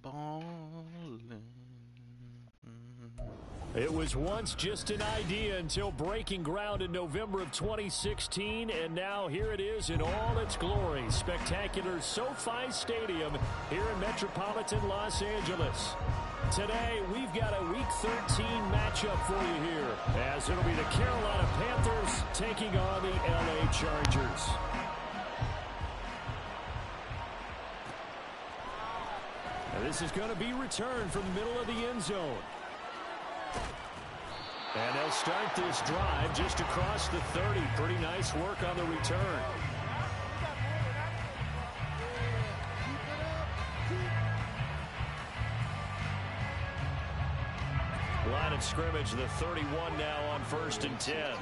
ballin'. It was once just an idea until breaking ground in November of 2016, and now here it is in all its glory. Spectacular SoFi Stadium here in metropolitan Los Angeles. Today, we've got a Week 13 matchup for you here, as it'll be the Carolina Panthers taking on the LA Chargers. Now, this is going to be returned from the middle of the end zone. And they'll start this drive just across the 30. Pretty nice work on the return. Line of scrimmage, the 31 now on 1st and 10.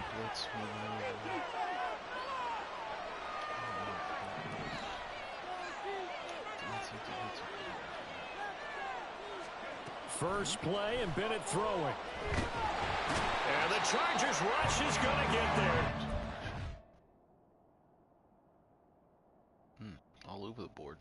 First play, and Bennett throwing. And the Chargers rush is going to get there. All over the board.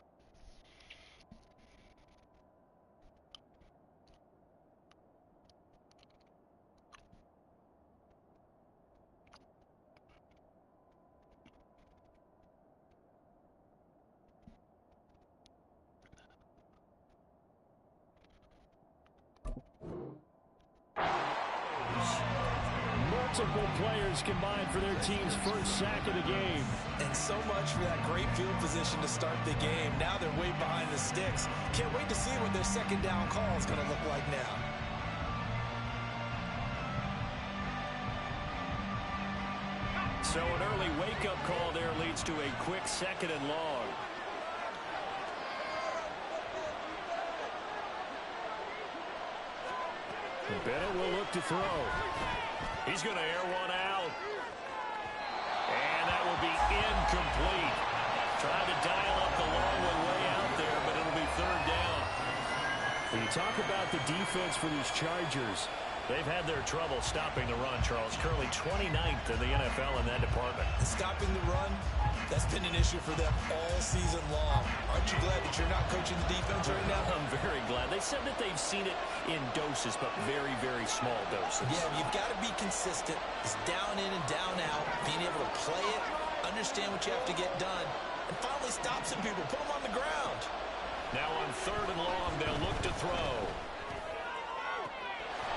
Multiple players combined for their team's first sack of the game. And so much for that great field position to start the game. Now they're way behind the sticks. Can't wait to see what their second down call is going to look like now. So an early wake-up call there leads to a quick 2nd and long. Bennett will look to throw. He's going to air one out. And that will be incomplete. Trying to dial up the long one way out there, but it'll be 3rd down. When you talk about the defense for these Chargers, they've had their trouble stopping the run, Charles. Currently 29th in the NFL in that department. Stopping the run, that's been an issue for them all season long. Aren't you glad that you're not coaching the defense right now? I'm very glad. They said that they've seen it in doses, but very, very small doses. Yeah, you've got to be consistent. It's down in and down out, being able to play it, understand what you have to get done, and finally stop some people, put them on the ground. Now on 3rd and long, they'll look to throw.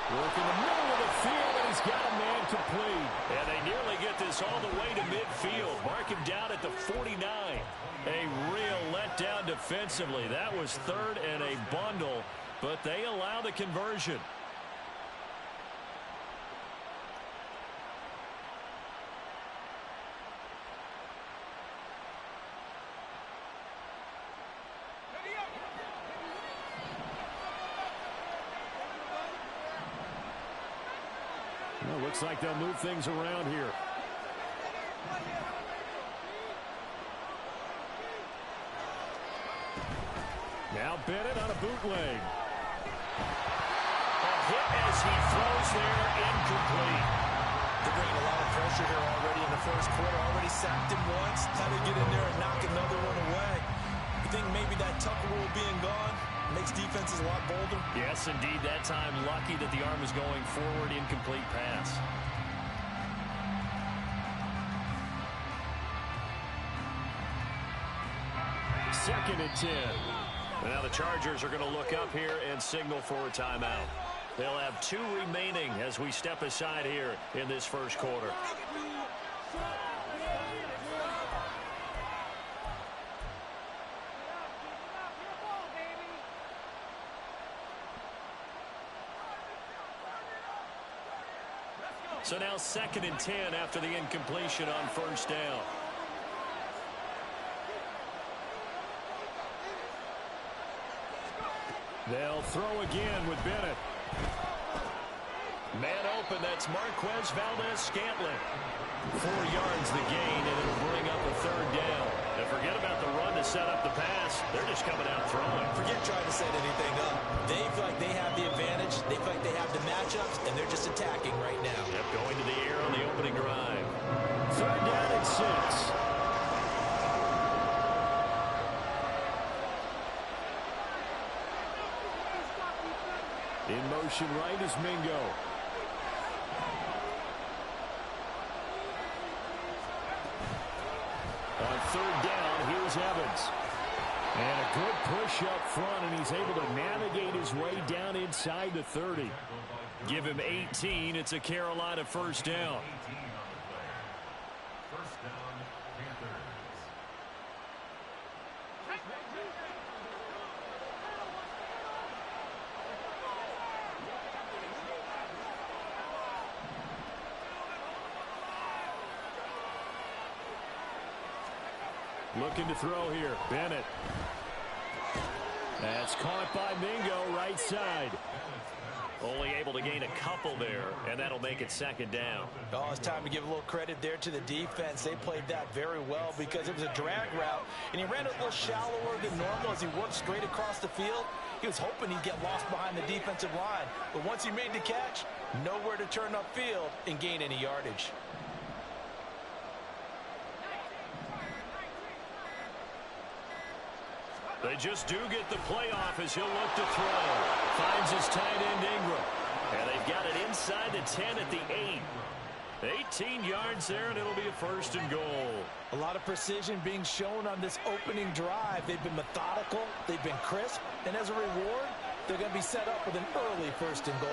Work in the middle of the field, and he's got a man complete. And they nearly get this all the way to midfield. Mark him down at the 49. A real letdown defensively. That was 3rd and a bundle, but they allow the conversion. Well, looks like they'll move things around here. Now Bennett on a bootleg. A hit as he throws there, incomplete. They're bringing a lot of pressure here already in the first quarter. Already sacked him once. How to get in there and knock another one away. You think maybe that Tucker rule being gone makes defenses a lot bolder? Yes, indeed. That time, lucky that the arm is going forward, incomplete pass. Second and 10. Now the Chargers are going to look up here and signal for a timeout. They'll have 2 remaining as we step aside here in this first quarter. So now 2nd and 10 after the incompletion on 1st down. They'll throw again with Bennett. Man open, that's Marquez Valdez-Scantling. 4 yards the gain, and it'll bring up a 3rd down. And forget about the run to set up the pass. They're just coming out throwing. Forget trying to set anything up. They feel like they have the advantage. They feel like they have the matchups, and they're just attacking right now. Yep, going to the air on the opening drive. 3rd down and 6. In motion right is Mingo. On third down, here's Evans. And a good push up front, and he's able to navigate his way down inside the 30. Give him 18. It's a Carolina first down. Looking to throw here. Bennett. That's caught by Mingo, right side. Only able to gain a couple there, and that'll make it second down. Oh, it's time to give a little credit there to the defense. They played that very well because it was a drag route, and he ran a little shallower than normal as he worked straight across the field. He was hoping he'd get lost behind the defensive line, but once he made the catch, nowhere to turn upfield and gain any yardage. They just do get the playoff as he'll look to throw. Finds his tight end Ingram. And they've got it inside the 10 at the 8. 18 yards there, and it'll be a first and goal. A lot of precision being shown on this opening drive. They've been methodical, they've been crisp, and as a reward, they're going to be set up with an early first and goal.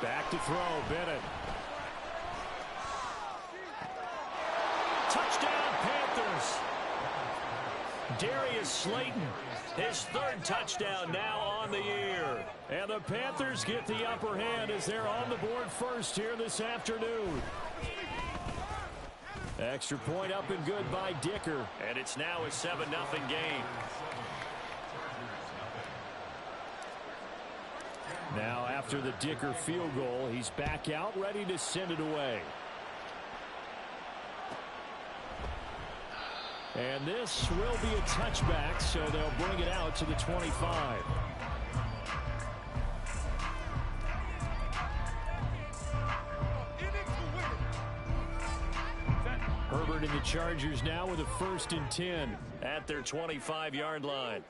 Back to throw, Bennett. Touchdown, Panthers. Darius Slayton, his third touchdown now on the year. And the Panthers get the upper hand as they're on the board first here this afternoon. Extra point up and good by Dicker. And it's now a 7-0 game. Now after the Dicker field goal, he's back out ready to send it away. And this will be a touchback, so they'll bring it out to the 25. Herbert and the Chargers now with a 1st and 10 at their 25-yard line.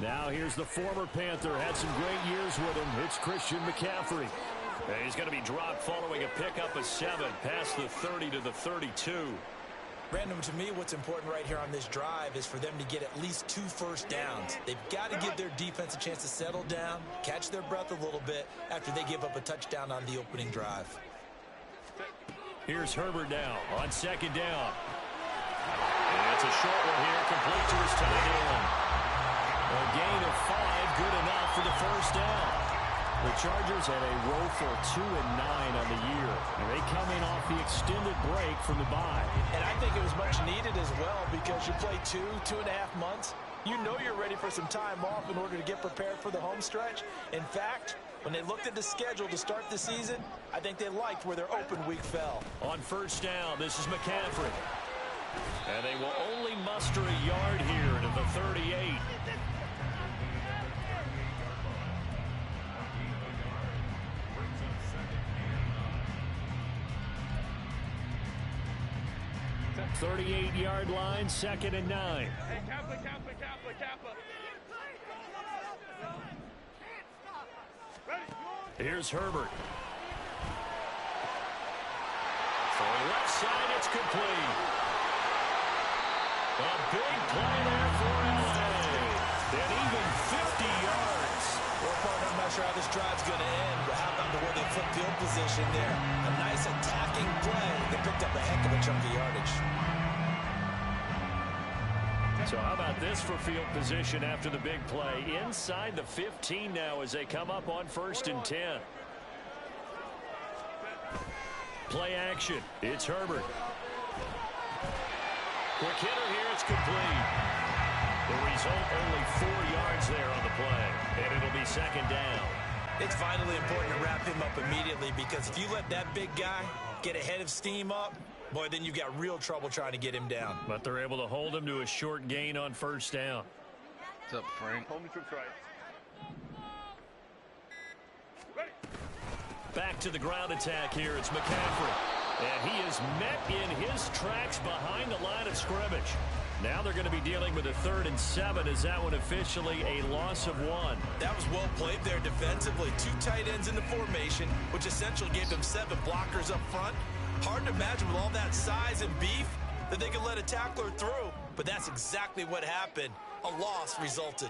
Now here's the former Panther. Had some great years with him. It's Christian McCaffrey. And he's going to be dropped following a pickup of 7 past the 30 to the 32. Brandon, to me, what's important right here on this drive is for them to get at least 2 first downs. They've got to give their defense a chance to settle down, catch their breath a little bit after they give up a touchdown on the opening drive. Here's Herbert now on 2nd down. And it's a short one here, complete to his tight end. A gain of 5, good enough for the first down. The Chargers had a woeful 2-9 on the year, and they come in off the extended break from the bye. And I think it was much needed as well because you play 2.5 months. You know you're ready for some time off in order to get prepared for the home stretch. In fact, when they looked at the schedule to start the season, I think they liked where their open week fell. On 1st down, this is McCaffrey. And they will only muster a yard here to the 38. The 38-yard line, 2nd and 9. Hey, Kappa. Here's Herbert. For left side, it's complete. A big play there for LA. And even 50 yards. Well, partner, I'm not sure how this drive's going to end, but how about the way they flip field position there? A nice attacking play that picked up a heck of a chunk of yardage. So how about this for field position after the big play? Inside the 15 now as they come up on 1st and 10. Play action. It's Herbert. Quick hitter here. It's complete. The result, only 4 yards there on the play. And it'll be 2nd down. It's vitally important to wrap him up immediately because if you let that big guy get ahead of steam up, boy, then you've got real trouble trying to get him down. But they're able to hold him to a short gain on 1st down. What's up, Frank? Hold me to right. Back to the ground attack here. It's McCaffrey. And he is met in his tracks behind the line of scrimmage. Now they're going to be dealing with a 3rd and 7. Is that one officially a loss of 1? That was well played there defensively. 2 tight ends in the formation, which essentially gave them 7 blockers up front. Hard to imagine with all that size and beef that they could let a tackler through. But that's exactly what happened. A loss resulted.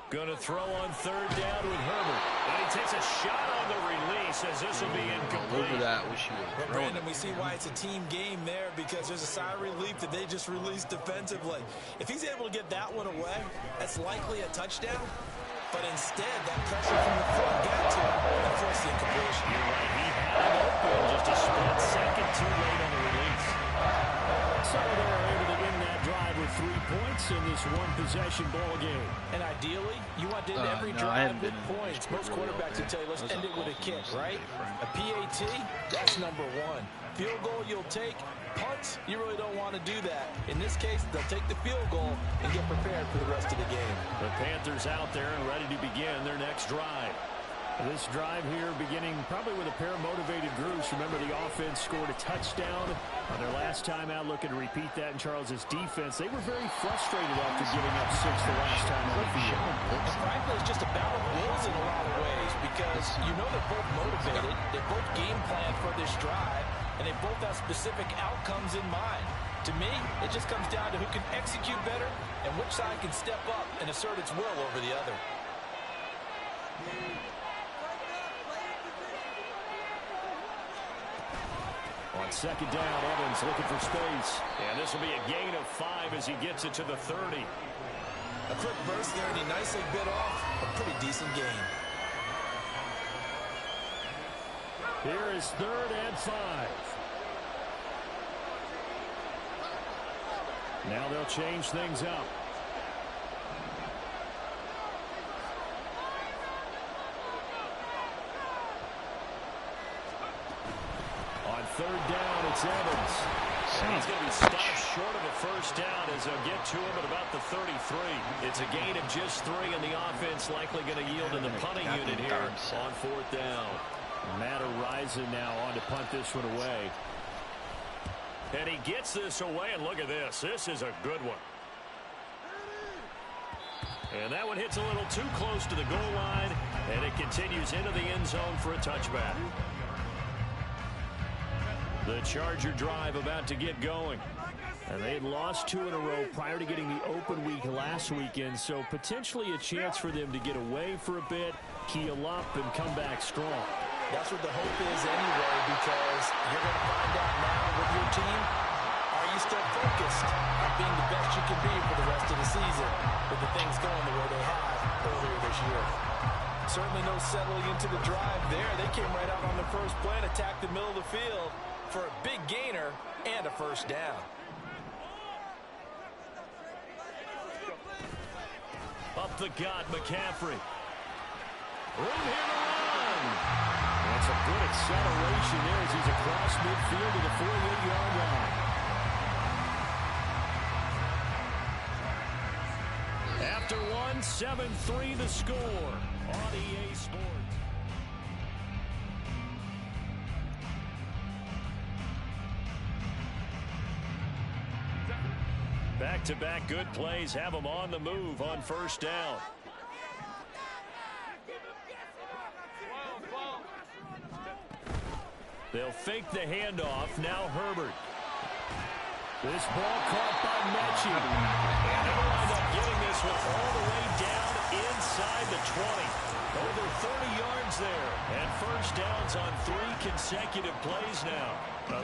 Going to throw on 3rd down with Herbert. And he takes a shot on the release as this will be incomplete. Look at that. Wish you would. But Brandon, we see why it's a team game there, because there's a sigh of relief that they just released defensively. If he's able to get that one away, that's likely a touchdown. But instead, that pressure from the front got to him and forced the incompletion. You're right. He had it open, just a split second too late on the release. So they're able to end that drive with 3 points in this one-possession ball game. And ideally, you want to end every I drive haven't with been in points. Detroit Most really quarterbacks all will tell you, let's day. end it with a kick, right? Frank. A PAT, that's number 1. Field goal you'll take. Punts, you really don't want to do that. In this case, they'll take the field goal and get prepared for the rest of the game. The Panthers out there and ready to begin their next drive. This drive here beginning probably with a pair of motivated groups. Remember, the offense scored a touchdown on their last time out. Looking to repeat that in Charles's defense. They were very frustrated after giving up 6 the last time on the field. And frankly, it's just a battle of wills in a lot of ways, because you know they're both motivated. They both game plan for this drive, and they both have specific outcomes in mind. To me, it just comes down to who can execute better and which side can step up and assert its will over the other. On 2nd down, Evans looking for space. And this will be a gain of 5 as he gets it to the 30. A quick burst there, and he nicely bit off a pretty decent gain. Here is 3rd and 5. Now they'll change things up. On 3rd down, it's Evans. And he's going to be stopped short of a 1st down as they'll get to him at about the 33. It's a gain of just 3, and the offense likely going to yield in the punting unit here on 4th down. Matt Araiza now on to punt this one away. And he gets this away, and look at this. This is a good one. And that one hits a little too close to the goal line, and it continues into the end zone for a touchback. The Charger drive about to get going. And they had lost 2 in a row prior to getting the open week last weekend, so potentially a chance for them to get away for a bit, keel up, and come back strong. That's what the hope is anyway, because you're going to find out now with your team, are you still focused on being the best you can be for the rest of the season with the things going the way they have earlier this year? Certainly no settling into the drive there. They came right out on the first play and attacked the middle of the field for a big gainer and a 1st down. Up the gut, McCaffrey. Room here to run. That's a good acceleration there as he's across midfield to the 48-yard line. After 1, 7-3 the score on EA Sports. Back-to-back good plays have them on the move on 1st down. They'll fake the handoff. Now Herbert. This ball caught by Mechie. And they'll wind up getting this one all the way down inside the 20. Over 30 yards there. And 1st downs on 3 consecutive plays now.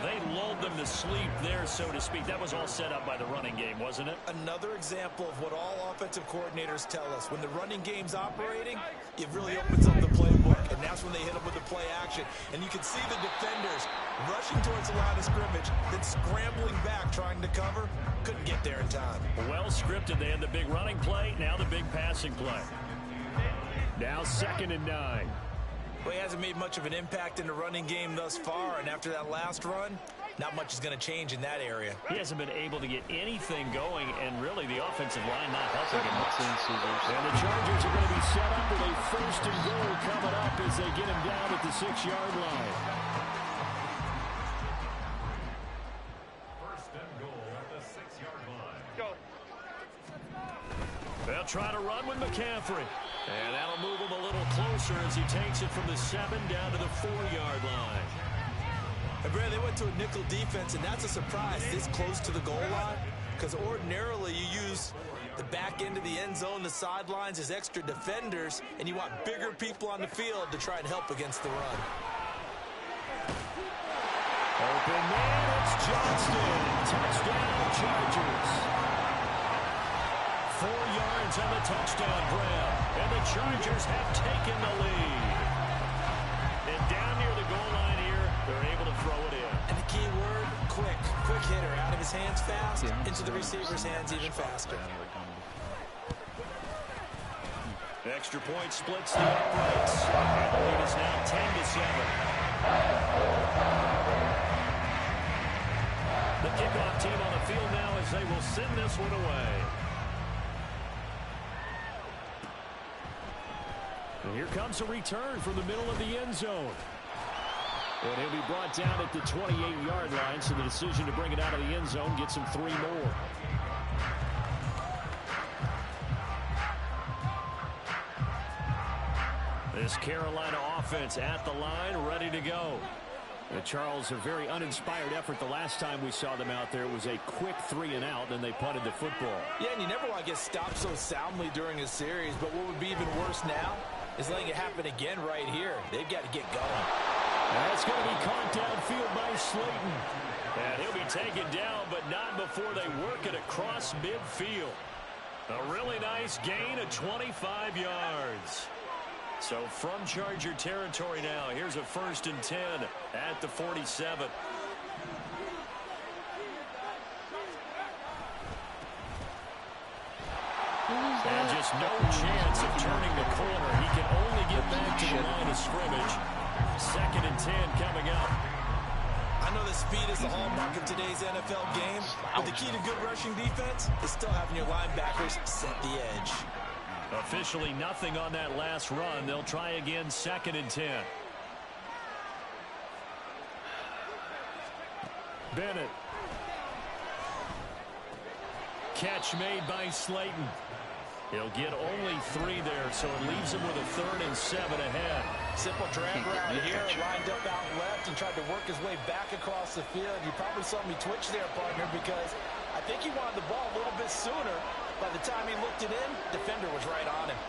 They lulled them to sleep there, so to speak. That was all set up by the running game, wasn't it? Another example of what all offensive coordinators tell us. When the running game's operating, it really opens up the playbook, and that's when they hit them with the play action. And you can see the defenders rushing towards the line of scrimmage, then scrambling back, trying to cover. Couldn't get there in time. Well scripted. They had the big running play, now the big passing play. Now 2nd and 9. Well, he hasn't made much of an impact in the running game thus far, and after that last run, not much is going to change in that area. He hasn't been able to get anything going, and really the offensive line not helping him much. And the Chargers are going to be set up with a 1st and goal coming up as they get him down at the 6-yard line. 1st and goal at the 6-yard line. Go. They'll try to run with McCaffrey. And that'll move him a little closer as he takes it from the 7 down to the 4-yard line. And Brad, they went to a nickel defense, and that's a surprise this close to the goal line, because ordinarily you use the back end of the end zone, the sidelines as extra defenders, and you want bigger people on the field to try and help against the run. Open man, it's Johnston. Touchdown, Chargers. 4 yards on the touchdown grab, and the Chargers have taken the lead. And down near the goal line here, they're able to throw it in. And the key word, quick. Quick hitter, out of his hands fast, into the receiver's hands even faster. Extra point splits the uprights, and the lead is now 10-7. The kickoff team on the field now as they will send this one away. And here comes a return from the middle of the end zone. And he'll be brought down at the 28-yard line, so the decision to bring it out of the end zone gets him 3 more. This Carolina offense at the line, ready to go. Charles, a very uninspired effort the last time we saw them out there. It was a quick 3-and-out, then they punted the football. Yeah, and you never want to get stopped so soundly during a series, but what would be even worse now is letting it happen again right here. They've got to get going. That's going to be caught downfield by Slayton. And he'll be taken down, but not before they work it across midfield. A really nice gain of 25 yards. So from Charger territory now, here's a 1st and 10 at the 47. And just no chance of turning the corner. He can only get back to the line of scrimmage. 2nd and 10 coming up. I know that speed is the hallmark of today's NFL game, but the key to good rushing defense is still having your linebackers set the edge. Officially nothing on that last run. They'll try again, 2nd and 10. Bennett. Catch made by Slayton. He'll get only 3 there, so it leaves him with a 3rd and 7 ahead. Simple drag route here, lined up out left and tried to work his way back across the field. You probably saw me twitch there, partner, because I think he wanted the ball a little bit sooner. By the time he looked it in, defender was right on him.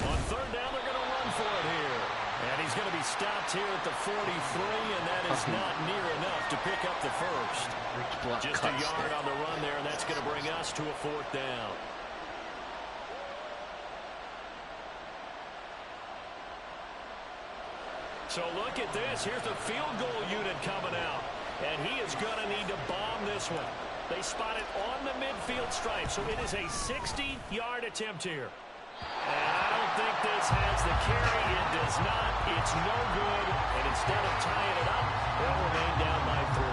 On 3rd down, they're going to run for it here. And he's going to be stopped here at the 43, and that is not near enough to pick up the 1st. Just a yard on the run there, and that's going to bring us to a 4th down. So look at this. Here's the field goal unit coming out. And he is going to need to bomb this one. They spot it on the midfield stripe, so it is a 60-yard attempt here. And I don't think this has the carry. It does not. It's no good. And instead of tying it up, they'll remain down by 3.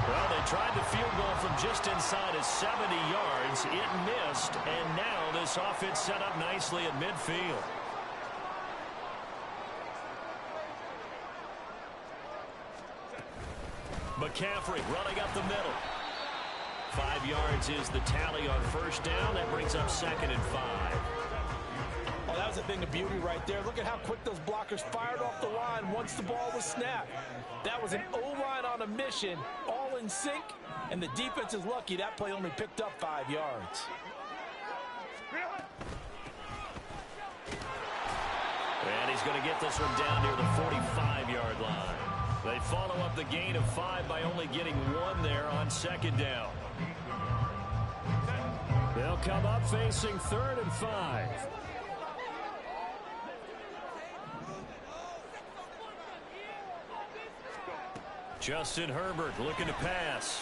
Well, they tried the field goal from just inside of 70 yards. It missed, and now this offense set up nicely at midfield. McCaffrey running up the middle. 5 yards is the tally on 1st down. That brings up 2nd and 5. Oh, that was a thing of beauty right there. Look at how quick those blockers fired off the line once the ball was snapped. That was an O-line on a mission, all in sync, and the defense is lucky that play only picked up 5 yards. And he's going to get this one down near the 45-yard line. They follow up the gain of 5 by only getting 1 there on 2nd down. They'll come up facing 3rd and 5. Justin Herbert looking to pass.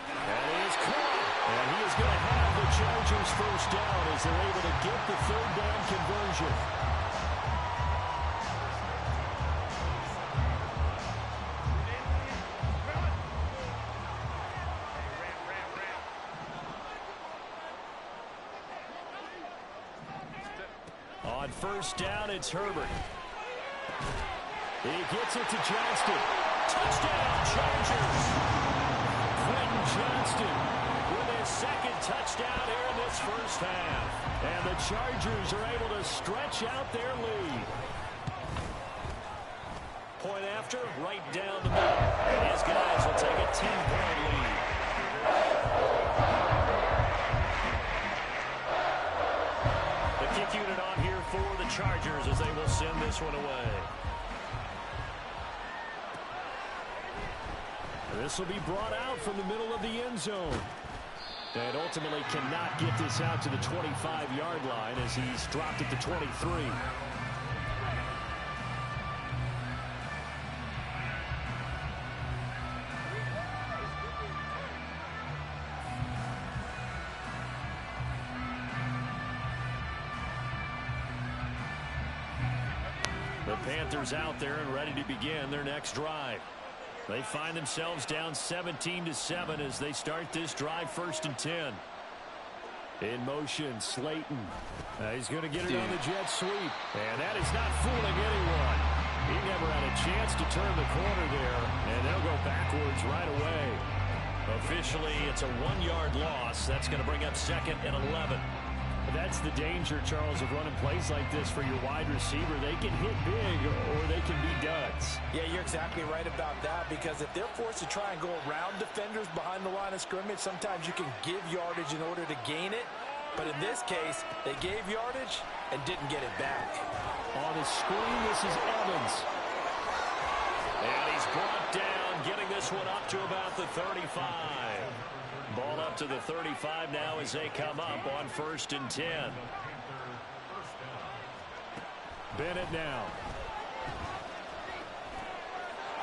And he is caught. And he is going to have the Chargers first down as they're able to get the third down conversion. On first down, it's Herbert. He gets it to Johnston. Touchdown, Chargers! Quentin Johnston with his second touchdown here in this first half. And the Chargers are able to stretch out their lead. Point after, right down the middle. And his guys will take a 10-point lead. The kick unit on here for the Chargers as they will send this one away. This will be brought out from the middle of the end zone. And ultimately cannot get this out to the 25-yard line as he's dropped at the 23. The Panthers out there and ready to begin their next drive. They find themselves down 17-7 as they start this drive, 1st and 10. In motion, Slayton. He's going to get it on the jet sweep. And that is not fooling anyone. He never had a chance to turn the corner there. And they'll go backwards right away. Officially, it's a 1-yard loss. That's going to bring up 2nd and 11. That's the danger, Charles, of running plays like this for your wide receiver. They can hit big or they can be duds. Yeah, you're exactly right about that, because if they're forced to try and go around defenders behind the line of scrimmage, sometimes you can give yardage in order to gain it. But in this case, they gave yardage and didn't get it back. On the screen, this is Evans. And he's brought down, getting this one up to about the 35. Ball up to the 35 now as they come up on 1st and 10. Bennett now.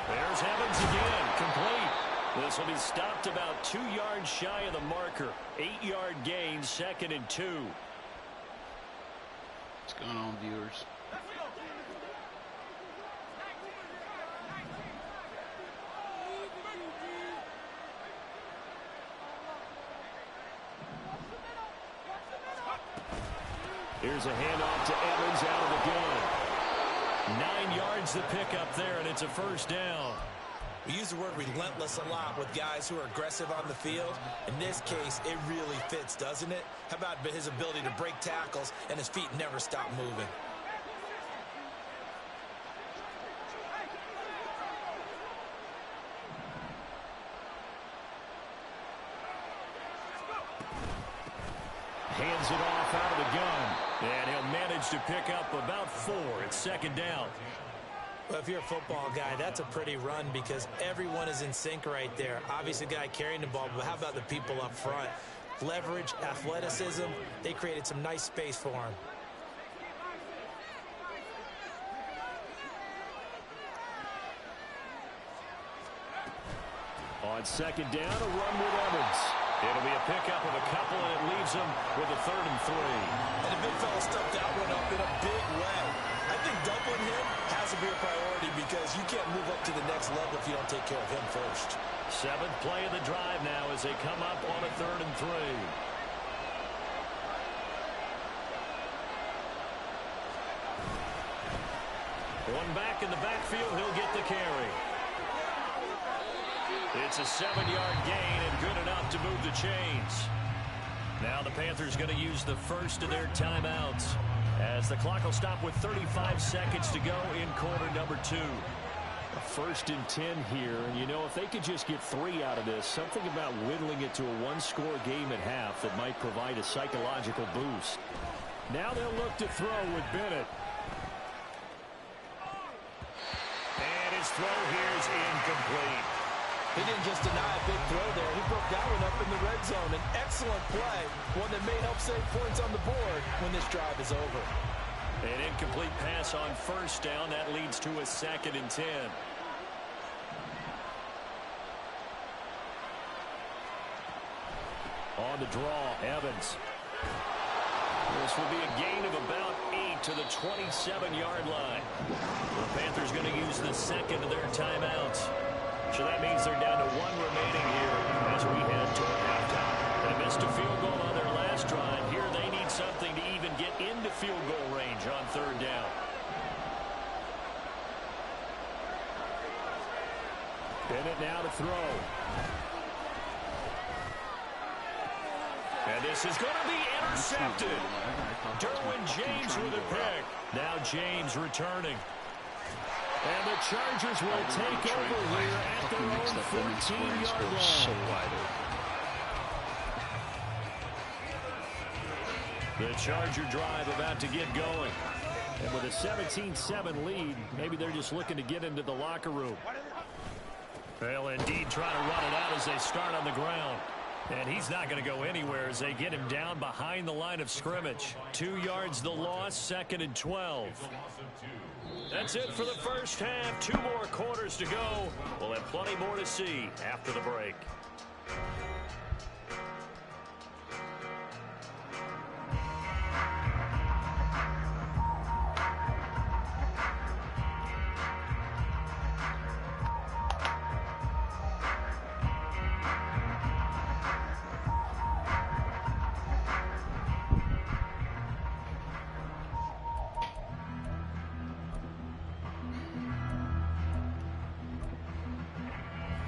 There's Evans again, complete. This will be stopped about 2 yards shy of the marker. 8-yard gain, 2nd and 2. What's going on, viewers? Here's a handoff to Evans out of the gun. 9 yards to pick up there, and it's a 1st down. We use the word relentless a lot with guys who are aggressive on the field. In this case, it really fits, doesn't it? How about his ability to break tackles and his feet never stop moving? Hands it off out of the gun. And he'll manage to pick up about 4. It's 2nd down. Well, if you're a football guy, that's a pretty run because everyone is in sync right there. Obviously, the guy carrying the ball, but how about the people up front? Leverage, athleticism, they created some nice space for him. On 2nd down, a run with Evans. It'll be a pickup of a couple, and it leaves them with a 3rd and 3. And the big fella stuffed that one up in a big way. I think doubling him has to be a priority because you can't move up to the next level if you don't take care of him first. 7th play of the drive now as they come up on a 3rd and 3. One back in the backfield, he'll get the carry. It's a 7-yard gain and good enough to move the chains. Now the Panthers going to use the first of their timeouts as the clock will stop with 35 seconds to go in quarter number 2. A 1st and 10 here, and you know, if they could just get 3 out of this, something about whittling it to a 1-score game at half that might provide a psychological boost. Now they'll look to throw with Bennett. And his throw here is incomplete. He didn't just deny a big throw there. He broke that one up in the red zone. An excellent play, one that may help save points on the board when this drive is over. An incomplete pass on 1st down. That leads to a 2nd and 10. On the draw, Evans. This will be a gain of about 8 to the 27-yard line. The Panthers going to use the second of their timeouts. So that means they're down to 1 remaining here as we head toward halftime. They missed a field goal on their last drive. Here they need something to even get into field goal range on third down. Bennett now to throw. And this is going to be intercepted. Derwin James with a pick. Now James returning. And the Chargers will take over here at their own 14-yard line. The Charger drive about to get going. And with a 17-7 lead, maybe they're just looking to get into the locker room. They'll indeed try to run it out as they start on the ground. And he's not going to go anywhere as they get him down behind the line of scrimmage. 2 yards the loss, 2nd and 12. That's it for the first half. 2 more quarters to go. We'll have plenty more to see after the break.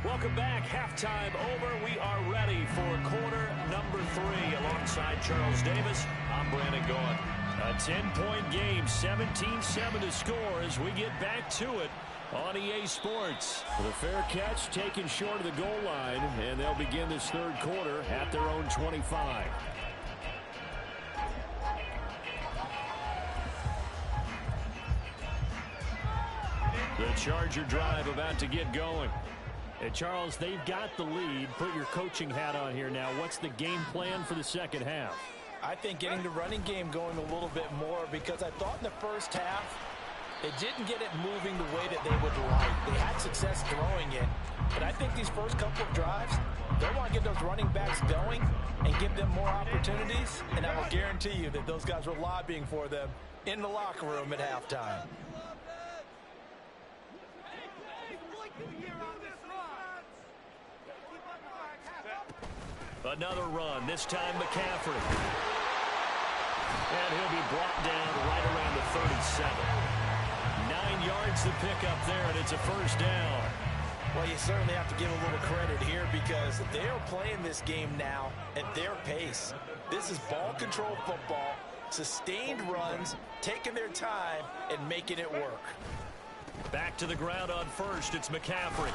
Welcome back. Halftime over. We are ready for quarter number 3. Alongside Charles Davis, I'm Brandon Gaughan. A 10-point game, 17-7 to score as we get back to it on EA Sports. The fair catch taken short of the goal line, and they'll begin this third quarter at their own 25. The Charger drive about to get going. And Charles, they've got the lead. Put your coaching hat on here now. What's the game plan for the second half? I think getting the running game going a little bit more, because I thought in the first half they didn't get it moving the way that they would like. They had success throwing it, but I think these first couple of drives, they want to get those running backs going and give them more opportunities, and I will guarantee you that those guys were lobbying for them in the locker room at halftime. Another run, this time McCaffrey. And he'll be brought down right around the 37. 9 yards to pick up there, and it's a first down. Well, you certainly have to give a little credit here because they are playing this game now at their pace. This is ball control football, sustained runs, taking their time, and making it work. Back to the ground on first, it's McCaffrey.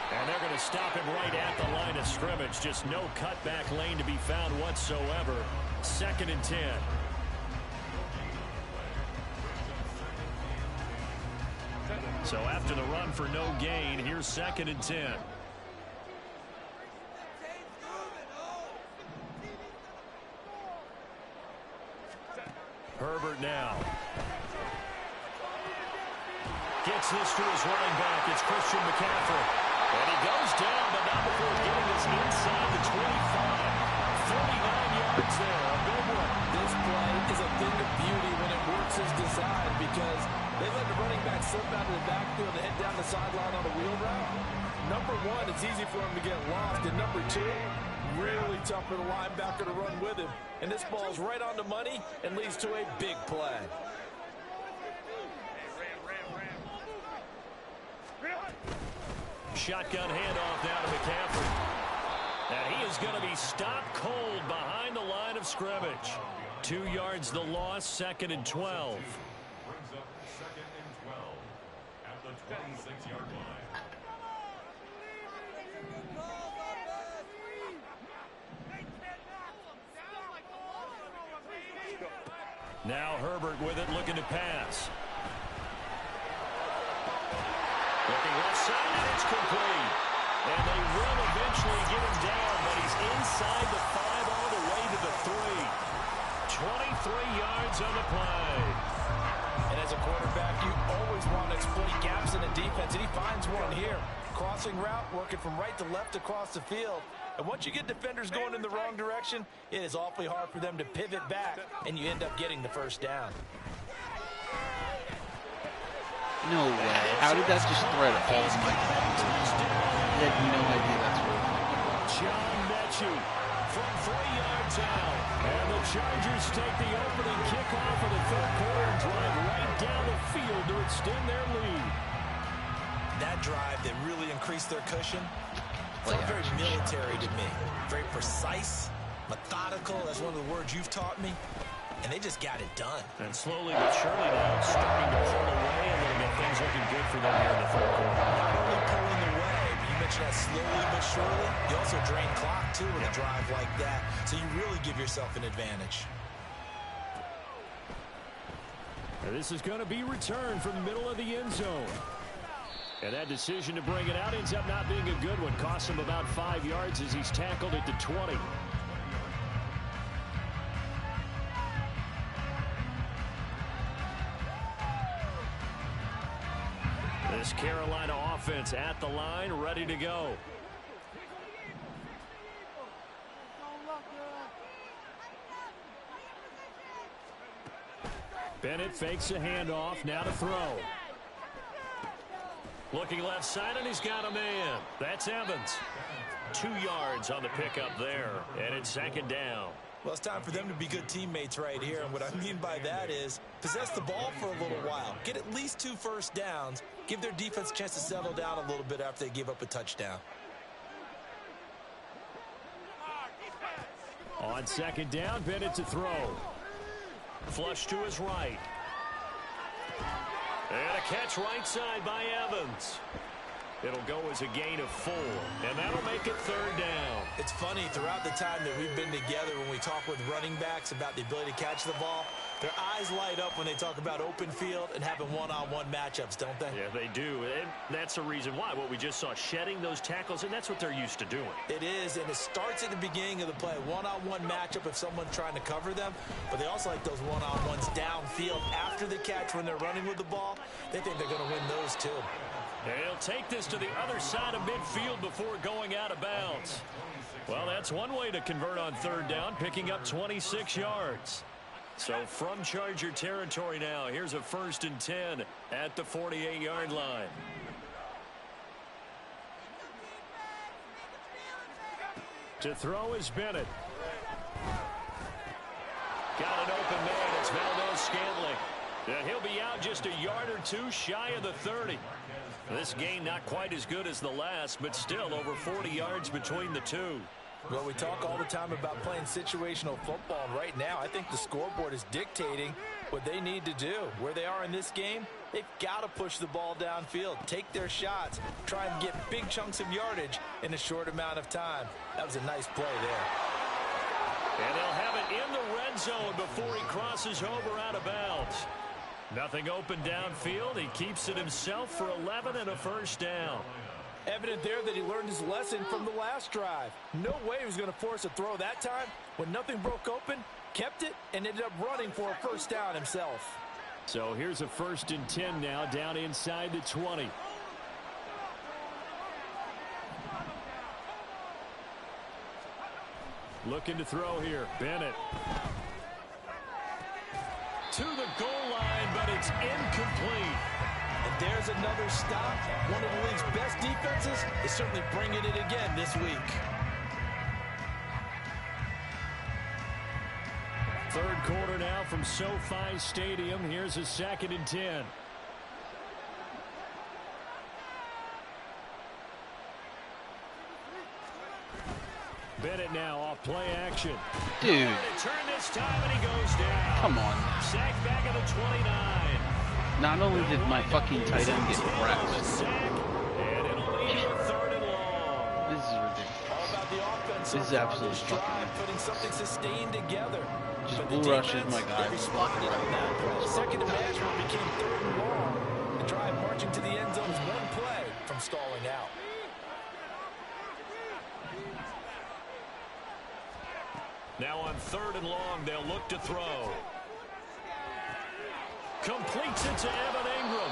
And they're going to stop him right at the line of scrimmage. Just no cutback lane to be found whatsoever. 2nd and 10. So after the run for no gain, here's 2nd and 10. Herbert now. Gets this to his running back. It's Christian McCaffrey. And he goes down, but not before getting us inside the 25. 49 yards there. A big one. This play is a thing of beauty when it works as designed because they let the running back slip out of the backfield and head down the sideline on a wheel route. Number one, it's easy for him to get lost. And number two, really tough for the linebacker to run with him. And this ball's right on the money and leads to a big play. Shotgun handoff now to McCaffrey. And he is going to be stopped cold behind the line of scrimmage. 2 yards the loss, 2nd and 12. Brings up 2nd and 12 at the 26-yard line. Now Herbert with it, looking to pass. Looking left side, and it's complete. And they will eventually get him down, but he's inside the 5 all the way to the 3. 23 yards on the play. And as a quarterback, you always want to exploit gaps in the defense, and he finds one here. Crossing route, working from right to left across the field. And once you get defenders going in the wrong direction, it is awfully hard for them to pivot back, and you end up getting the first down. No way. How did that just thread all my God? I had no idea that's what it was. John Mechie from 3 yards out. And the Chargers take the opening kickoff of the third quarter and drive right down the field to extend their lead. That drive that really increased their cushion felt very military to me. Very precise, methodical. That's one of the words you've taught me. And they just got it done. And slowly but surely now starting to pull away a little bit. Things looking good for them here in the third quarter. Not only pulling away, but you mentioned that slowly but surely. You also drain clock, too, with a drive like that. So you really give yourself an advantage. And this is going to be returned from the middle of the end zone. And that decision to bring it out ends up not being a good one. Costs him about 5 yards as he's tackled at the 20. This Carolina offense at the line, ready to go. Bennett fakes a handoff, now to throw. Looking left side, and he's got a man. That's Evans. 2 yards on the pickup there, and it's second down. Well, it's time for them to be good teammates right here. And what I mean by that is possess the ball for a little while. Get at least 2 first downs. Give their defense a chance to settle down a little bit after they give up a touchdown. On second down, Bennett to throw. Flush to his right. And a catch right side by Evans. It'll go as a gain of 4, and that'll make it third down. It's funny, throughout the time that we've been together, when we talk with running backs about the ability to catch the ball, their eyes light up when they talk about open field and having one-on-one matchups, don't they? Yeah, they do. And that's the reason why. What we just saw, shedding those tackles, and that's what they're used to doing. It is, and it starts at the beginning of the play. One-on-one matchup if someone's trying to cover them, but they also like those one-on-ones downfield after the catch when they're running with the ball. They think they're going to win those too. He'll take this to the other side of midfield before going out of bounds. Well, that's one way to convert on third down, picking up 26 yards. So from Charger territory now, here's a 1st and 10 at the 48-yard line. To throw is Bennett. Got an open man. It's Valdez-Scantling. And he'll be out just a yard or 2 shy of the 30. This game not quite as good as the last, but still over 40 yards between the two. Well, we talk all the time about playing situational football, and right now I think the scoreboard is dictating what they need to do. Where they are in this game, they've got to push the ball downfield, take their shots, try and get big chunks of yardage in a short amount of time. That was a nice play there. And they'll have it in the red zone before he crosses over out of bounds. Nothing open downfield. He keeps it himself for 11 and a 1st down. Evident there that he learned his lesson from the last drive. No way he was going to force a throw that time. When nothing broke open, kept it, and ended up running for a 1st down himself. So here's a 1st and 10 now down inside the 20. Looking to throw here. Bennett. To the goal line, but it's incomplete. And there's another stop. One of the league's best defenses is certainly bringing it again this week. Third quarter now from SoFi Stadium. Here's a 2nd and 10. Bennett now off play action. Dude. Turn this time and he goes down. Come on. Sack back at the 29. Not only did my fucking tight end get pressed. And it'll lead to 3rd and long. This is ridiculous. All about the offense. This is absolutely drive, fucking putting something sustained together. Just But bull the rushes defense, my guy. they responded on that play. Second and management became 3rd and long. The drive marching to the end zone is one play from stalling out. Now on 3rd and long, they'll look to throw. Completes it to Evan Ingram.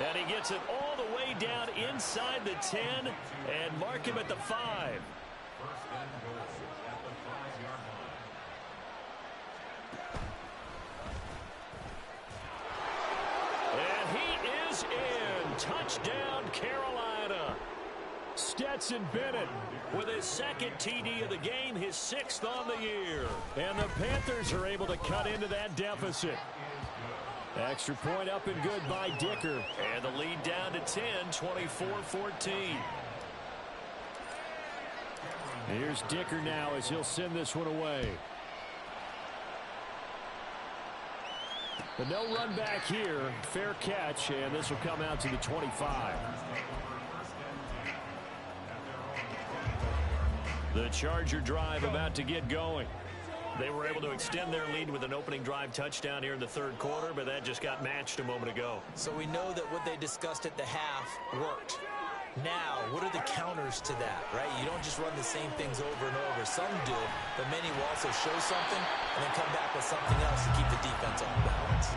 And he gets it all the way down inside the 10 and mark him at the 5. First and goal at the 5-yard line. And he is in. Touchdown, Carolina. Stetson Bennett with his second TD of the game, his 6th on the year. And the Panthers are able to cut into that deficit. Extra point up and good by Dicker. And the lead down to 10, 24-14. Here's Dicker now as he'll send this one away. But no run back here. Fair catch, and this will come out to the 25. The Charger drive about to get going. They were able to extend their lead with an opening drive touchdown here in the third quarter, but that just got matched a moment ago. So we know that what they discussed at the half worked. Now, what are the counters to that, right? You don't just run the same things over and over. Some do, but many will also show something and then come back with something else to keep the defense on balance.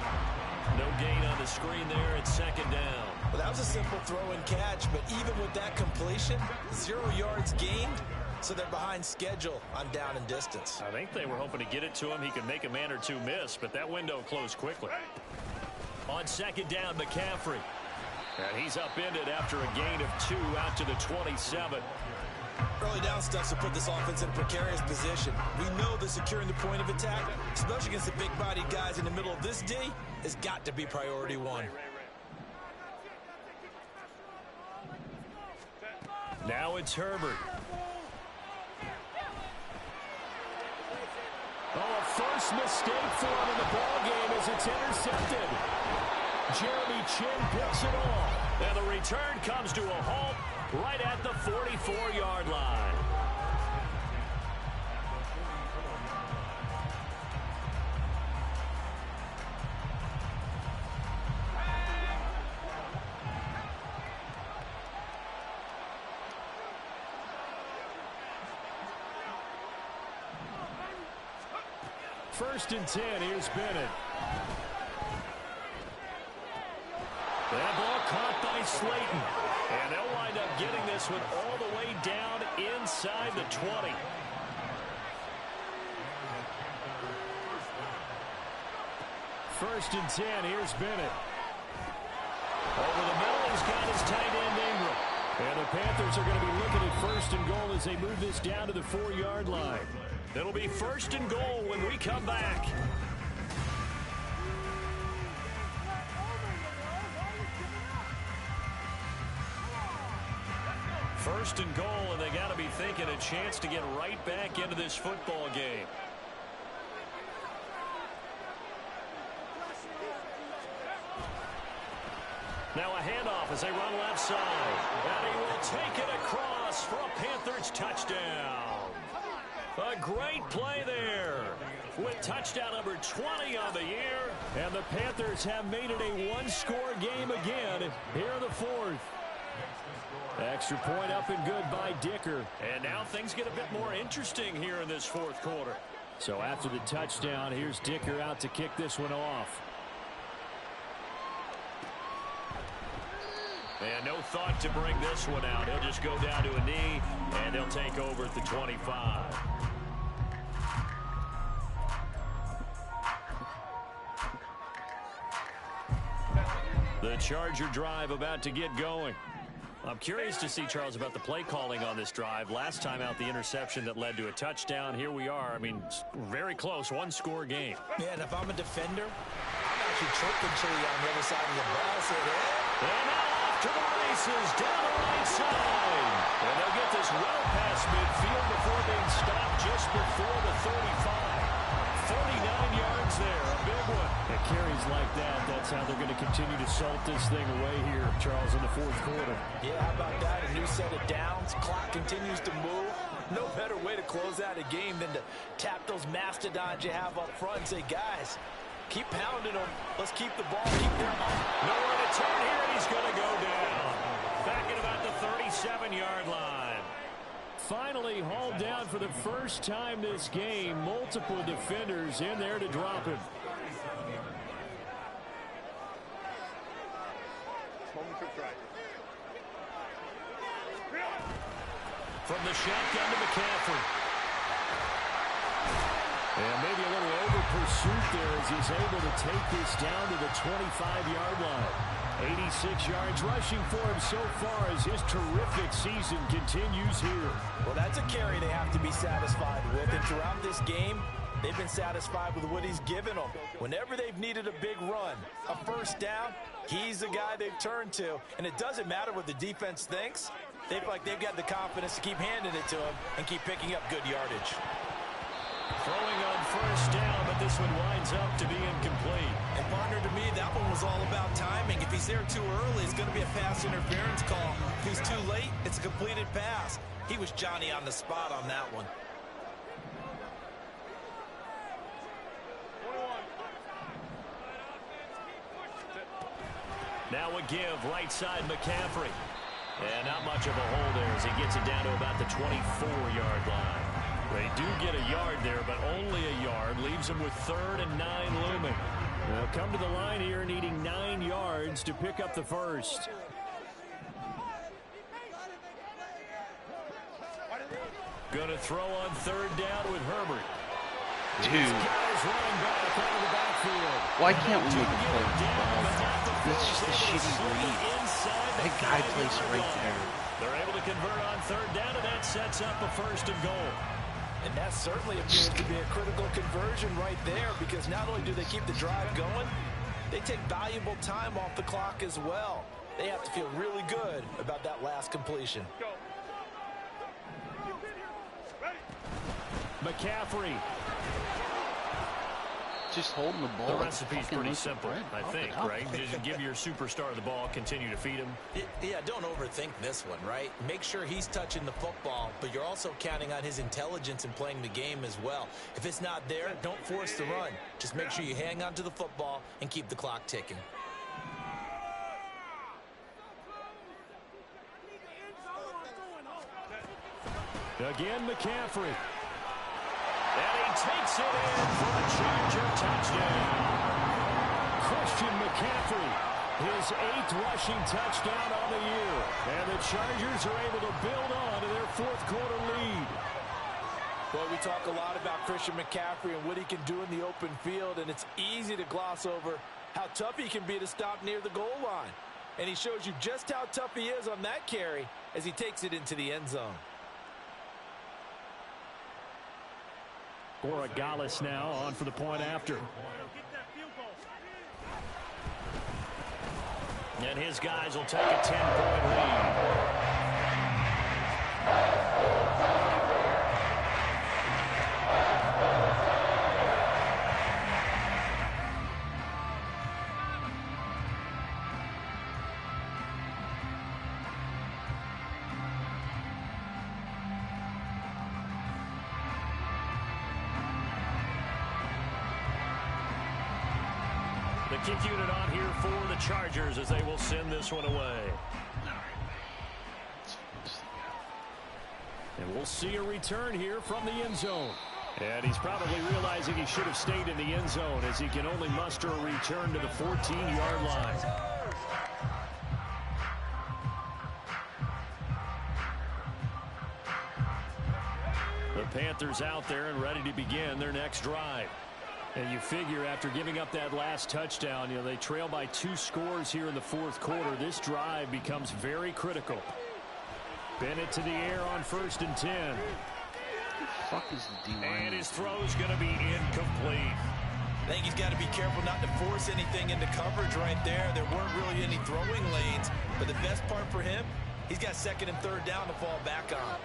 No gain on the screen there. It's second down. Well, that was a simple throw and catch, but even with that completion, 0 yards gained. So they're behind schedule on down and distance. I think they were hoping to get it to him. He could make a man or two miss, but that window closed quickly. On second down, McCaffrey. And he's upended after a gain of 2 out to the 27. Early down stuff to put this offense in a precarious position. We know that securing the point of attack, especially against the big-bodied guys in the middle of this D, has got to be priority one. Now it's Herbert. Oh, a first mistake for him in the ballgame as it's intercepted. Jeremy Chin picks it off. And the return comes to a halt right at the 44-yard line. First and 10, here's Bennett. That ball caught by Slayton. And they'll wind up getting this one all the way down inside the 20. First and 10, here's Bennett. Over the middle, he's got his tight end Ingram. And the Panthers are going to be looking at first and goal as they move this down to the 4-yard line. It'll be first and goal when we come back. First and goal, and they got to be thinking a chance to get right back into this football game. Now a handoff as they run left side. And he will take it across for a Panthers touchdown. A great play there with touchdown number 20 on the year. And the Panthers have made it a one-score game again here in the fourth. Extra point up and good by Dicker. And now things get a bit more interesting here in this fourth quarter. So after the touchdown, here's Dicker out to kick this one off. And no thought to bring this one out. He'll just go down to a knee, and they'll take over at the 25. The Charger drive about to get going. I'm curious to see, Charles, about the play calling on this drive. Last time out, the interception that led to a touchdown. Here we are. I mean, very close, one-score game. Yeah, and if I'm a defender, I'm actually choking Chili on the other side of the ball. And now off to the races, down the right side. And they'll get this well past midfield before being stopped just before the 35. 49 yards there, a big one. It carries like that. That's how they're going to continue to salt this thing away here, Charles, in the fourth quarter. Yeah, how about that? A new set of downs. Clock continues to move. No better way to close out a game than to tap those mastodons you have up front and say, guys, keep pounding them. Let's keep the ball. Keep them up. Nowhere to turn here, and he's going to go down. Back at about the 37-yard line. Finally hauled down for the first time this game. Multiple defenders in there to drop him. from the shotgun to McCaffrey. And maybe a little over pursuit there as he's able to take this down to the 25-yard line. 86 yards rushing for him so far as his terrific season continues here. Well, that's a carry they have to be satisfied with. And throughout this game, they've been satisfied with what he's given them. Whenever they've needed a big run, a first down, he's the guy they've turned to. And it doesn't matter what the defense thinks. They feel like they've got the confidence to keep handing it to him and keep picking up good yardage. Throwing on first down, but this one winds up to be incomplete. And partner, to me, that one was all about timing. If he's there too early, it's going to be a pass interference call. If he's too late, it's a completed pass. He was Johnny on the spot on that one. Now a give, right side McCaffrey. And not much of a hole there as he gets it down to about the 24-yard line. They do get a yard there, but only a yard. Leaves them with 3rd and 9 looming. They'll come to the line here needing 9 yards to pick up the first. Going to throw on 3rd down with Herbert. Dude. Why can't we make a play with the ball? That's just a shitty read. That guy plays right there. They're able to convert on 3rd down, and that sets up a 1st and goal. And that certainly appears to be a critical conversion right there, because not only do they keep the drive going, they take valuable time off the clock as well. They have to feel really good about that last completion. McCaffrey. Just holding the ball. The recipe's pretty simple, I think, right? Just give your superstar the ball, continue to feed him. Yeah, don't overthink this one, right? Make sure he's touching the football, but you're also counting on his intelligence in playing the game as well. If it's not there, don't force the run. Just make sure you hang on to the football and keep the clock ticking. Again, McCaffrey. And he takes it in for a Charger touchdown. Christian McCaffrey, his 8th rushing touchdown on the year. And the Chargers are able to build on to their 4th quarter lead. Well, we talk a lot about Christian McCaffrey and what he can do in the open field, and it's easy to gloss over how tough he can be to stop near the goal line. And he shows you just how tough he is on that carry as he takes it into the end zone. Borregales now on for the point after. And his guys will take a 10-point lead. The kick unit on here for the Chargers as they will send this one away. And we'll see a return here from the end zone. And he's probably realizing he should have stayed in the end zone as he can only muster a return to the 14-yard line. The Panthers out there and ready to begin their next drive. And you figure after giving up that last touchdown, they trail by 2 scores here in the 4th quarter. This drive becomes very critical. Bennett to the air on 1st and 10. What the fuck is the D-line? And his throw's going to be incomplete. I think he's got to be careful not to force anything into coverage right there. There weren't really any throwing lanes, but the best part for him, he's got 2nd and 3rd down to fall back on.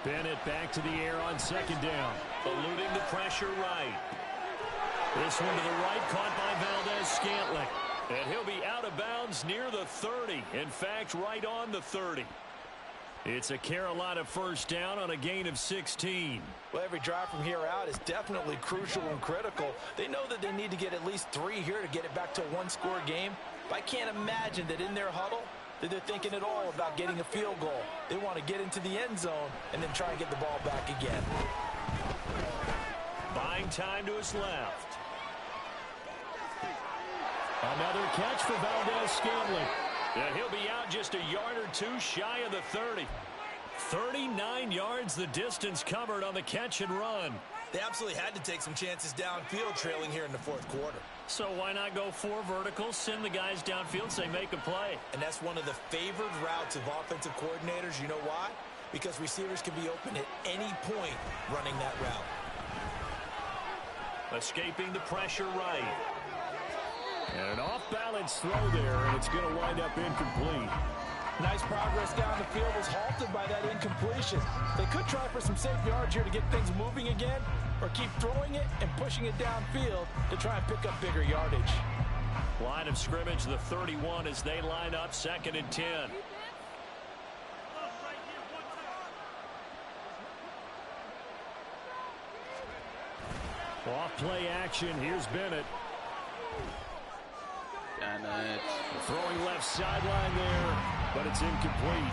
Bennett back to the air on 2nd down. Eluding the pressure right. This one to the right, caught by Valdez-Scantling. And he'll be out of bounds near the 30. In fact, right on the 30. It's a Carolina 1st down on a gain of 16. Well, every drive from here out is definitely crucial and critical. They know that they need to get at least 3 here to get it back to a 1-score game. But I can't imagine that in their huddle, that they're thinking at all about getting a field goal. They want to get into the end zone and then try and get the ball back again. Buying time to his left. Another catch for Valdez-Scantling. And he'll be out just a yard or two shy of the 30. 39 yards the distance covered on the catch and run. They absolutely had to take some chances downfield trailing here in the fourth quarter. So why not go 4 verticals, send the guys downfield, say make a play? And that's one of the favored routes of offensive coordinators. You know why? Because receivers can be open at any point running that route. Escaping the pressure right. And an off-balance throw there, and it's going to wind up incomplete. Nice progress down the field was halted by that incompletion. They could try for some safe yards here to get things moving again, or keep throwing it and pushing it downfield to try and pick up bigger yardage. Line of scrimmage, the 31 as they line up, 2nd and 10. Off play action, here's Bennett. Bennett. Throwing left sideline there, but it's incomplete.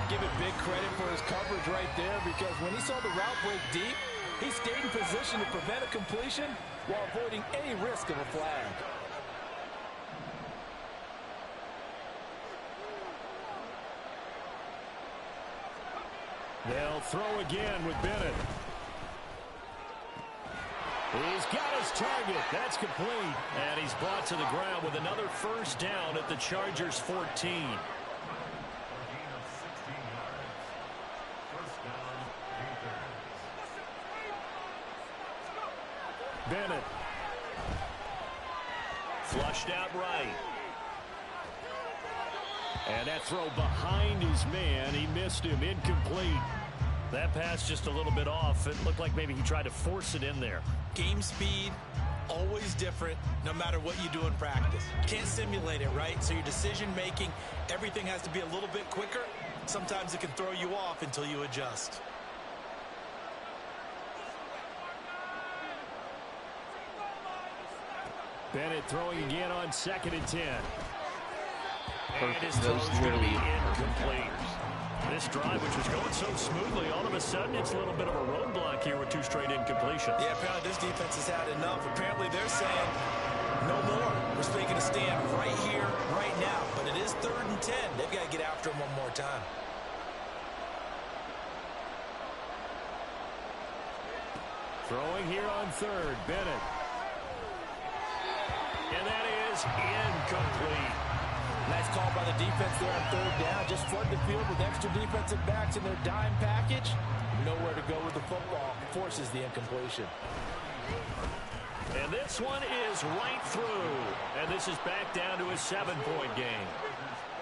Give it big credit for his coverage right there, because when he saw the route break deep, he stayed in position to prevent a completion while avoiding any risk of a flag. They'll throw again with Bennett. He's got his target. That's complete. And he's brought to the ground with another first down at the Chargers' 14. Bennett. Flushed out right. And that throw behind his man. He missed him. Incomplete. That pass just a little bit off. It looked like maybe he tried to force it in there. Game speed, always different, no matter what you do in practice. Can't simulate it, right? So your decision-making, everything has to be a little bit quicker. Sometimes it can throw you off until you adjust. Bennett throwing again on 2nd and 10. And his Those throw's going to be literally incomplete. This drive, which was going so smoothly, all of a sudden it's a little bit of a roadblock here with 2 straight incompletions. Yeah, apparently this defense has had enough. Apparently they're saying, no more. We're making a stand right here, right now. But it is 3rd and 10. They've got to get after him one more time. Throwing here on 3rd, Bennett. And that is incomplete. Nice call by the defense there on 3rd down. Just flood the field with extra defensive backs in their dime package. Nowhere to go with the football. Forces the incompletion. And this one is right through. And this is back down to a 7-point game.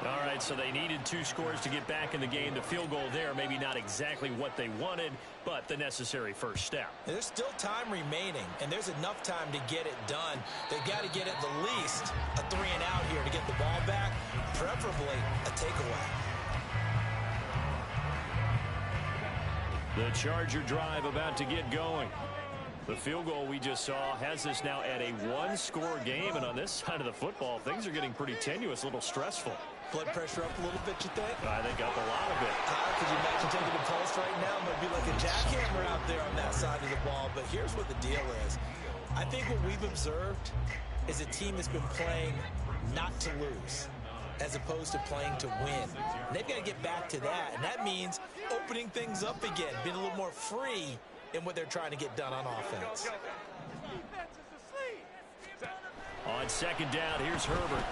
All right, so they needed 2 scores to get back in the game. The field goal there, maybe not exactly what they wanted, but the necessary first step. There's still time remaining, and there's enough time to get it done. They've got to get at the least a 3-and-out here to get the ball back, preferably a takeaway. The Charger drive about to get going. The field goal we just saw has us now at a 1-score game, and on this side of the football, things are getting pretty tenuous, a little stressful. Blood pressure up a little bit, you think? I think up a lot of it. Could you imagine taking a pulse right now? It might be like a jackhammer out there on that side of the ball. But here's what the deal is. I think what we've observed is a team that's been playing not to lose as opposed to playing to win. And they've got to get back to that. And that means opening things up again, being a little more free in what they're trying to get done on offense. On 2nd down, here's Herbert.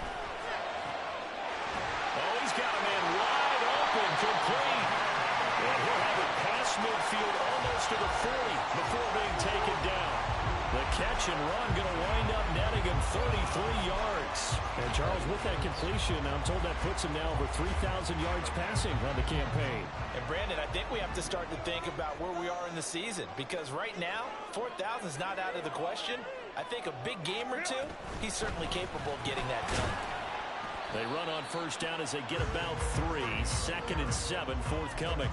Oh, he's got a man wide open, complete. And he'll have it past midfield almost to the 40 before being taken down. The catch and run going to wind up netting him 33 yards. And Charles, with that completion, I'm told that puts him now over 3,000 yards passing on the campaign. And Brandon, I think we have to start to think about where we are in the season, because right now, 4,000 is not out of the question. I think a big game or two, he's certainly capable of getting that done. They run on first down as they get about 3. 2nd and 7, forthcoming.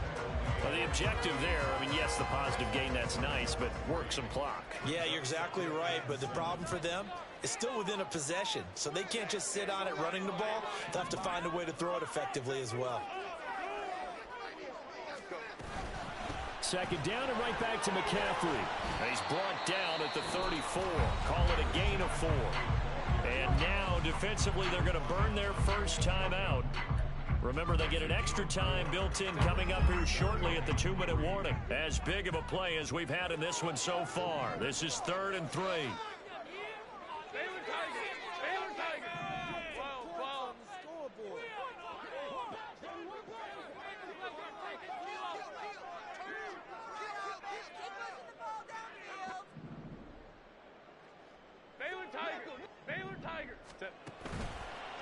Well, the objective there, I mean, yes, the positive gain, that's nice, but work some clock. Yeah, you're exactly right, but the problem for them is still within a possession, so they can't just sit on it running the ball. They'll have to find a way to throw it effectively as well. 2nd down and right back to McCaffrey. He's brought down at the 34. Call it a gain of 4. And now, defensively, they're going to burn their first time out. Remember, they get an extra time built in coming up here shortly at the 2-minute warning. As big of a play as we've had in this one so far. This is 3rd and 3.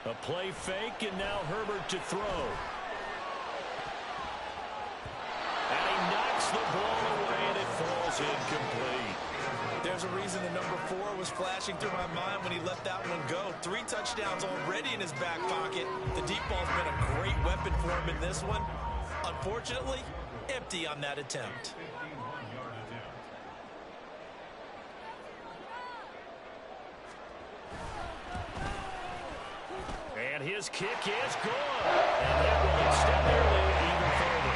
A play fake, and now Herbert to throw. And he knocks the ball away, and it falls incomplete. There's a reason the number 4 was flashing through my mind when he let that one go. 3 touchdowns already in his back pocket. The deep ball's been a great weapon for him in this one. Unfortunately, empty on that attempt. And his kick is good. And that will extend their lead even further.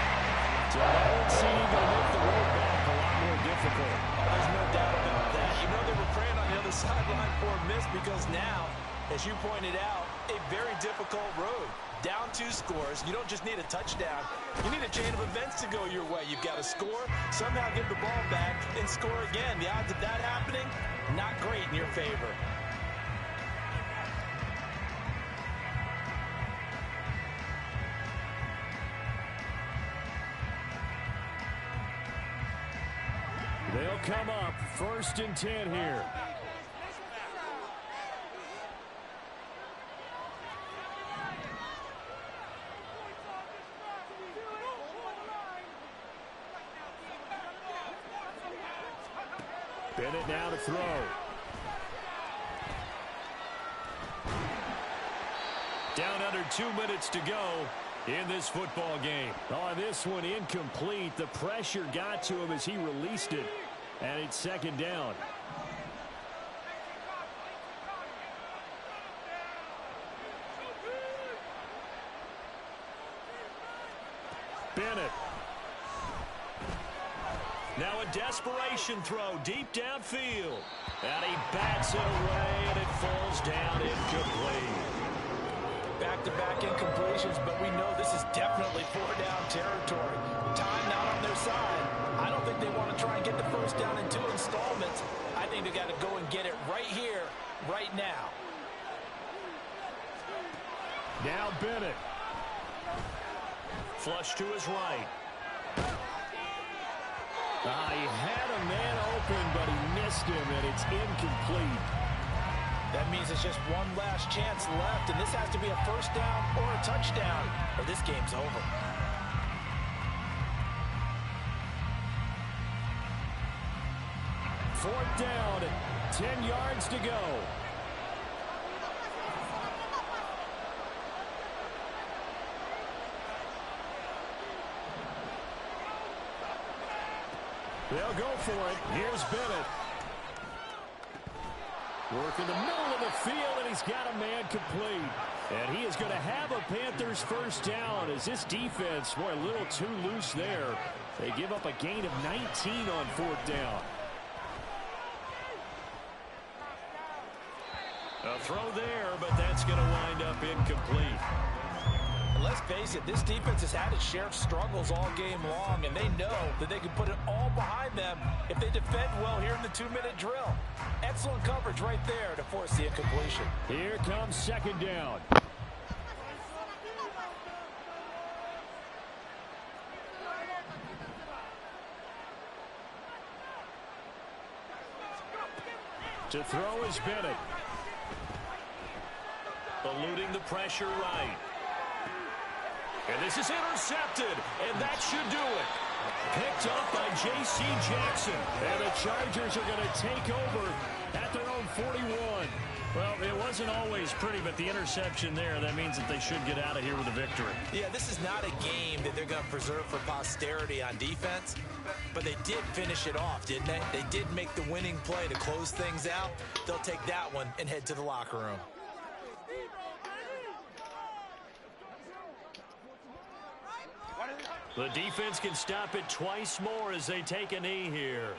So I would see going to make the road back a lot more difficult. There's no doubt about that. You know they were praying on the other sideline for a miss because now, as you pointed out, a very difficult road. Down 2 scores. You don't just need a touchdown. You need a chain of events to go your way. You've got to score, somehow give the ball back, and score again. The odds of that happening, not great in your favor. They'll come up 1st and 10 here. Bennett now to throw. Down under 2 minutes to go in this football game. Oh, this one incomplete. The pressure got to him as he released it. And it's 2nd down. Bennett. Now a desperation throw deep downfield. And he bats it away, and it falls down incomplete. Back-to-back incompletions, but we know this is definitely 4-down territory. Time not on their side. I don't think they want to try and get the first down in 2 installments. I think they got to go and get it right here, right now. Now Bennett. Flush to his right. He had a man open, but he missed him, and it's incomplete. That means it's just one last chance left, and this has to be a first down or a touchdown, or this game's over. Fourth down, 10 yards to go. They'll go for it. Here's Bennett. Work in the middle of the field, and he's got a man complete. And he is going to have a Panthers first down as this defense, boy, a little too loose there. They give up a gain of 19 on 4th down. A throw there, but that's going to wind up incomplete. And let's face it, this defense has had its share of struggles all game long, and they know that they can put it all behind them if they defend well here in the 2-minute drill. Excellent coverage right there to force the incompletion. Here comes 2nd down. To throw is Bennett. Eluding the pressure right. And this is intercepted, and that should do it. Picked up by J.C. Jackson. And the Chargers are going to take over at their own 41. Well, it wasn't always pretty, but the interception there, that means that they should get out of here with a victory. Yeah, this is not a game that they're going to preserve for posterity on defense, but they did finish it off, didn't they? They did make the winning play to close things out. They'll take that one and head to the locker room. The defense can stop it twice more as they take a knee here.